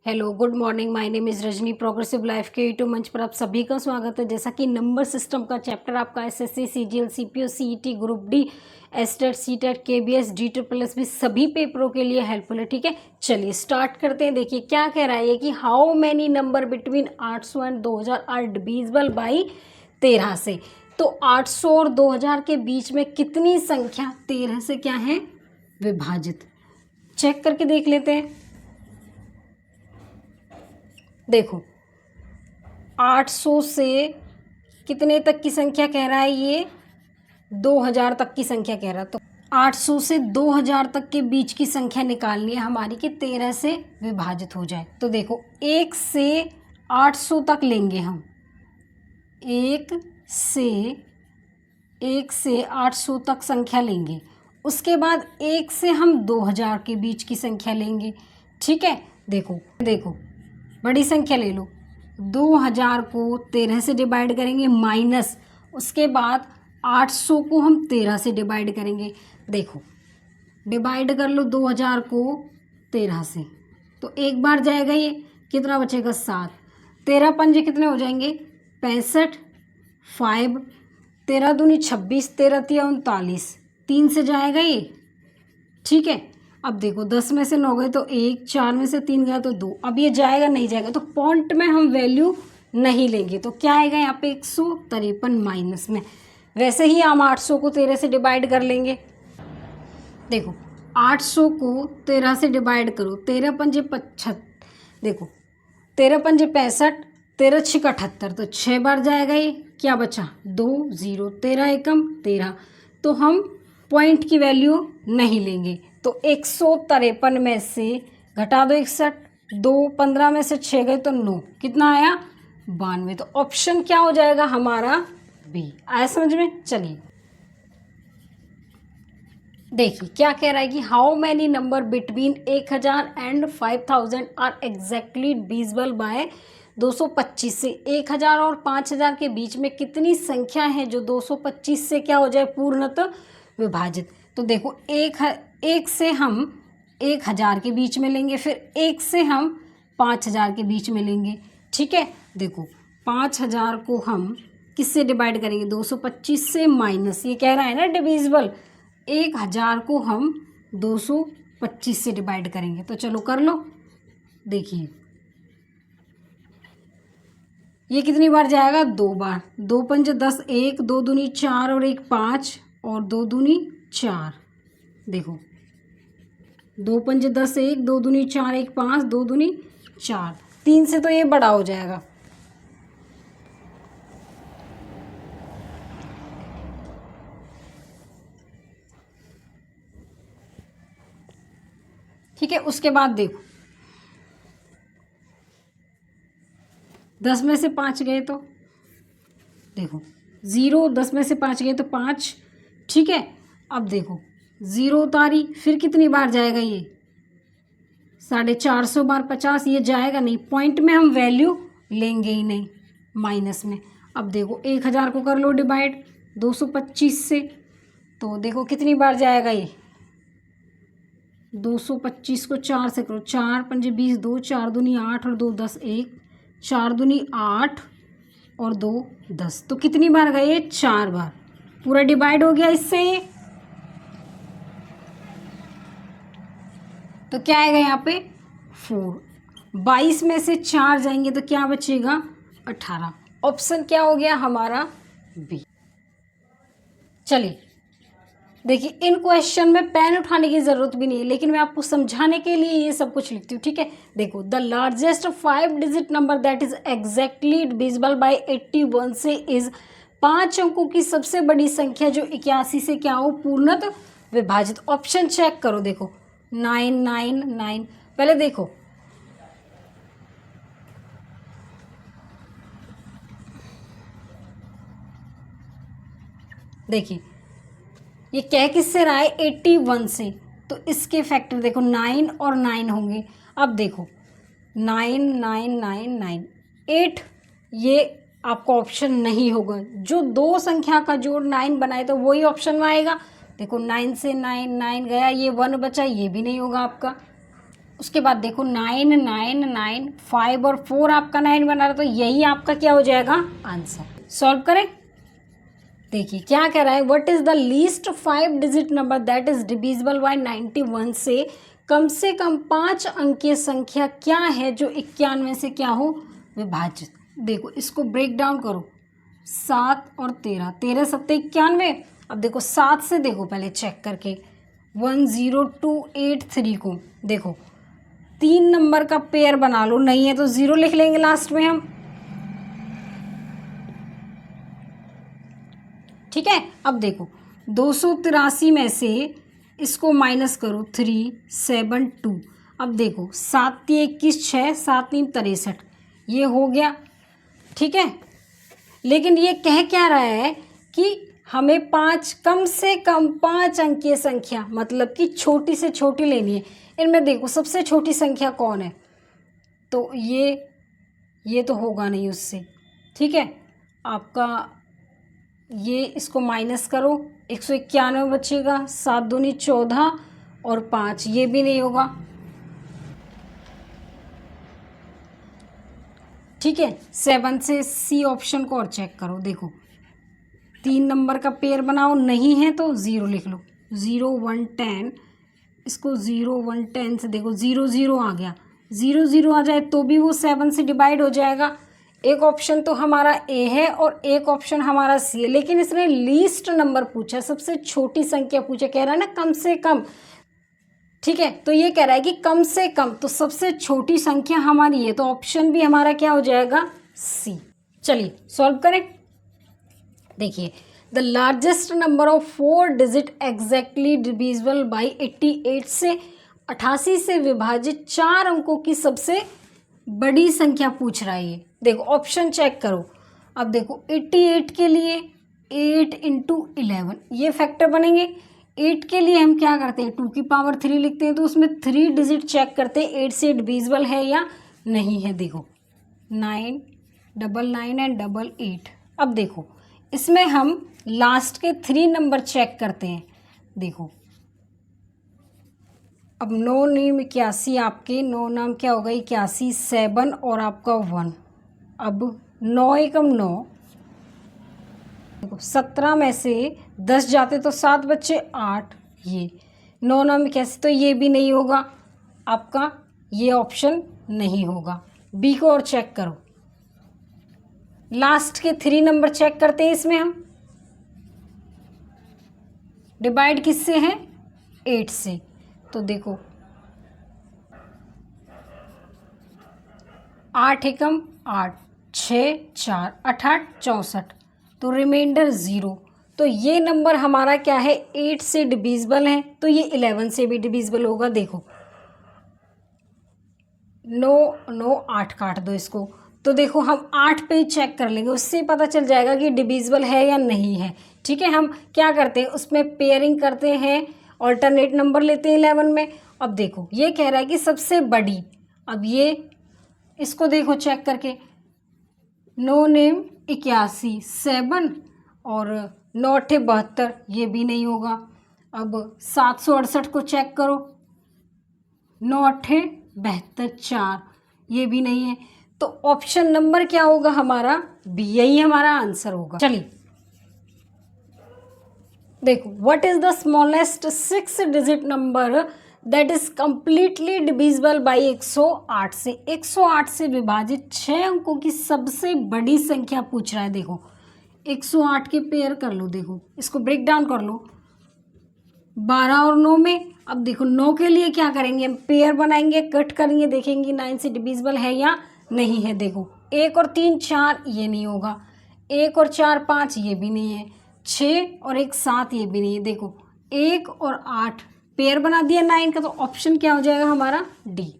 Hello good morning, my name is Rajni. Progressive life के YouTube मंच पर आप सभी का स्वागत है। जैसा कि नंबर सिस्टम का चैप्टर आपका SSC, CGL, CPO, CET, group D, STET, CTET, KBS, DSSS भी सभी पेपरों के लिए हेल्पफुल है। ठीक है, चलिए स्टार्ट करते हैं। देखिए क्या कह रहा है कि how many number between 800 and 2000 are divisible by 13 से। तो 800 और 2000 के बीच में कितनी संख्या 13 से क्या है विभाजित, चेक करके देख लेते हैं। देखो 800 से कितने तक की संख्या कह रहा है, ये 2000 तक की संख्या कह रहा है। तो 800 से 2000 तक के बीच की संख्या निकालनी है हमारी कि 13 से विभाजित हो जाए। तो देखो 1 से 800 तक लेंगे हम, 1 से 800 तक संख्या लेंगे। उसके बाद 1 से हम 2000 के बीच की संख्या लेंगे। ठीक है, देखो देखो बड़ी संख्या ले लो। 2000 को 13 से डिवाइड करेंगे माइनस, उसके बाद 800 को हम 13 से डिवाइड करेंगे। देखो डिवाइड कर लो 2000 को 13 से, तो एक बार जाएगा, ये कितना बचेगा 7। 13 पंजे कितने हो जाएंगे 65, 5 13 दूनी 26, 13 तिया 39, 3 से जाएगा ये। ठीक है, अब देखो 10 में से 9 गए तो 1, 4 में से 3 गया तो 2। अब ये जाएगा नहीं जाएगा, तो पॉइंट में हम वैल्यू नहीं लेंगे। तो क्या आएगा यहाँ पे 153 माइनस में। वैसे ही हम 800 को 13 से डिवाइड कर लेंगे। देखो 800 को 13 से डिवाइड करो, 13 पंजे 75, देखो 13 पंजे 65, 13 छिक 78, तो 6 बार जाएगा ये। क्या बचा 2 0, 13 एकम 13। तो हम पॉइंट की वैल्यू नहीं लेंगे। तो 153 में से घटा दो 61, 2 15 में से 6 गए तो 9, कितना आया 92। तो ऑप्शन क्या हो जाएगा हमारा बी। आया समझ में। चलिए देखिए क्या कह रहा है कि how many number between 1000 and 5000 are exactly divisible by 225 से। 1000 और 5000 के बीच में कितनी संख्या है जो 225 से क्या हो जाए पूर्णतः विभाजित। तो देखो एक से हम 1000 के बीच में लेंगे, फिर 1 से हम 5000 के बीच में लेंगे। ठीक है, देखो 5000 को हम किससे डिवाइड करेंगे 225 से माइनस, ये कह रहा है ना डिविजिबल। 1000 को हम 225 से डिवाइड करेंगे। तो चलो कर लो। देखिए ये कितनी बार जाएगा 2 बार, 2 पंजे 10, 1 2 दूनी 4 और 1 5 और 2 दूनी 4। देखो 2 पंजे 10, 1 2 दूनी 4, 1 5 2 दूनी 4, 3 से तो ये बड़ा हो जाएगा। ठीक है, उसके बाद देखो 10 में से 5 गए तो देखो 0, 10 में से 5 गए तो 5। ठीक है, अब देखो 0 उतारी, फिर कितनी बार जाएगा ये 450 बार 50, ये जाएगा नहीं। पॉइंट में हम वैल्यू लेंगे ही नहीं, माइनस में। अब देखो 1000 को कर लो डिवाइड 225 से, तो देखो कितनी बार जाएगा ये 225 को 4 से करो, 4 पंजे 20, 2 4 दूनी 8 और 2 10, 1 4 दूनी 8 और 2 10। तो कितनी बार गए 4 बार, पूरा डिवाइड हो गया इससे। तो क्या आएगा यहाँ पे 4। 22 में से 4 जाएंगे तो क्या बचेगा 18। ऑप्शन क्या हो गया हमारा बी। चलिए देखिए इन क्वेश्चन में पेन उठाने की ज़रूरत भी नहीं है, लेकिन मैं आपको समझाने के लिए ये सब कुछ लिखती हूँ। ठीक है, देखो the largest 5 digit number that is exactly divisible bye 81 से इज। 5 अंकों की सबसे बड़ी संख्या जो 81 से क्या हो पूर्णतः विभाजित। ऑप्शन चेक करो, देखो 999। पहले देखो देखिए ये कह किससे रहा है 81 से, तो इसके फैक्टर देखो 9 और 9 होंगे। अब देखो 9 9 9 9 8, ये आपका ऑप्शन नहीं होगा। जो दो संख्या का जोड़ 9 बनाए तो वही ऑप्शन में आएगा। देखो 9 से 9 9 गया, ये 1 बचा, ये भी नहीं होगा आपका। उसके बाद देखो 9 9 9 5 और 4 आपका 9 बना रहा, तो यही आपका क्या हो जाएगा आंसर। सॉल्व करें। देखिए क्या कह रहा है, what is the least 5 digit number that is divisible by 91 से कम 5 अंकीय संख्या क्या है जो 91 से क्या हो विभाजित। देखो इसको ब्रेक डाउन करो, 7 और 13, 13 सत्ते 91। अब देखो 7 से देखो पहले चेक करके 10283 को देखो 3 नंबर का पेयर बना लो, नहीं है तो 0 लिख लेंगे लास्ट में हम, ठीक है। अब देखो 283 में से इसको माइनस करो 372। अब देखो 7 3 21 6 7 3 63, ये हो गया, ठीक है। लेकिन ये कह क्या रहा है कि हमें कम से कम 5 अंकीय संख्या, मतलब कि छोटी से छोटी लेनी है। इनमें देखो सबसे छोटी संख्या कौन है, तो ये तो होगा नहीं उससे, ठीक है। आपका ये इसको माइनस करो, 191 बचेगा, 7 दूनी 14 और 5, ये भी नहीं होगा, ठीक है। 7 से सी ऑप्शन को और चेक करो, देखो 3 नंबर का पेयर बनाओ, नहीं है तो 0 लिख लो, 0 1 10, इसको 0 1 10 से देखो 0 0 आ गया, 0 0 आ जाए तो भी वो 7 से डिवाइड हो जाएगा। एक ऑप्शन तो हमारा ए है और एक ऑप्शन हमारा सी है, लेकिन इसने लीस्ट नंबर पूछा, सबसे छोटी संख्या पूछा, कह रहा है ना कम से कम, ठीक है। तो ये कह रहा है कि कम से कम, तो सबसे छोटी संख्या हमारी है, तो ऑप्शन भी हमारा क्या हो जाएगा सी। चलिए सॉल्व करें। देखिए the largest number of 4 digit exactly divisible by 88 से 88 से विभाजित 4 अंकों की सबसे बड़ी संख्या पूछ रहा है ये। देखो ऑप्शन चेक करो। अब देखो 88 के लिए 8 × 11 ये फैक्टर बनेंगे। 8 के लिए हम क्या करते हैं, 2 की पावर 3 लिखते हैं, तो उसमें 3 डिजिट चेक करते हैं 8 से डिविजिबल है या नहीं है। देखो 9 99 एंड 88। अब देखो इसमें हम लास्ट के 3 नंबर चेक करते हैं। देखो अब 9 9 81, आपके 9 नाम क्या होगा 81, 7 और आपका 1। अब 9 एकम 9, देखो 17 में से 10 जाते तो 7 बच्चे 8, ये 9 नाम 81, तो ये भी नहीं होगा आपका, ये ऑप्शन नहीं होगा। बी को और चेक करो, लास्ट के 3 नंबर चेक करते हैं, इसमें हम डिवाइड किससे हैं 8 से, तो देखो 8 एकम 8, 6 4 8 8 64, तो रिमाइंडर 0। तो ये नंबर हमारा क्या है 8 से डिविजिबल है, तो ये 11 से भी डिविजिबल होगा। देखो 9 9 8 काट दो इसको, तो देखो हम 8 पे ही चेक कर लेंगे, उससे पता चल जाएगा कि डिविजिबल है या नहीं है, ठीक है। हम क्या करते हैं उसमें पेयरिंग करते हैं, ऑल्टरनेट नंबर लेते हैं 11 में। अब देखो ये कह रहा है कि सबसे बड़ी, अब ये इसको देखो चेक करके, 9 नेम 81, 7 और 9 8 72, ये भी नहीं होगा। अब 768 को चेक करो, 9 8 72 4, ये भी नहीं है। तो ऑप्शन नंबर क्या होगा हमारा बी, यही हमारा आंसर होगा। चलिए देखो what is the smallest 6 digit number that is completely divisible by 108 से 108 से विभाजित 6 अंकों की सबसे बड़ी संख्या पूछ रहा है। देखो 108 के पेयर कर लो, देखो इसको ब्रेक डाउन कर लो 12 और 9 में। अब देखो 9 के लिए क्या करेंगे, हम पेयर बनाएंगे, कट करेंगे, देखेंगे 9 से डिविजिबल है या नहीं है। देखो 1 और 3 4, ये नहीं होगा, 1 और 4 5, ये भी नहीं है, 6 और 1 7, ये भी नहीं है। देखो 1 और 8 पेयर बना दिया 9 का, तो ऑप्शन क्या हो जाएगा हमारा डी।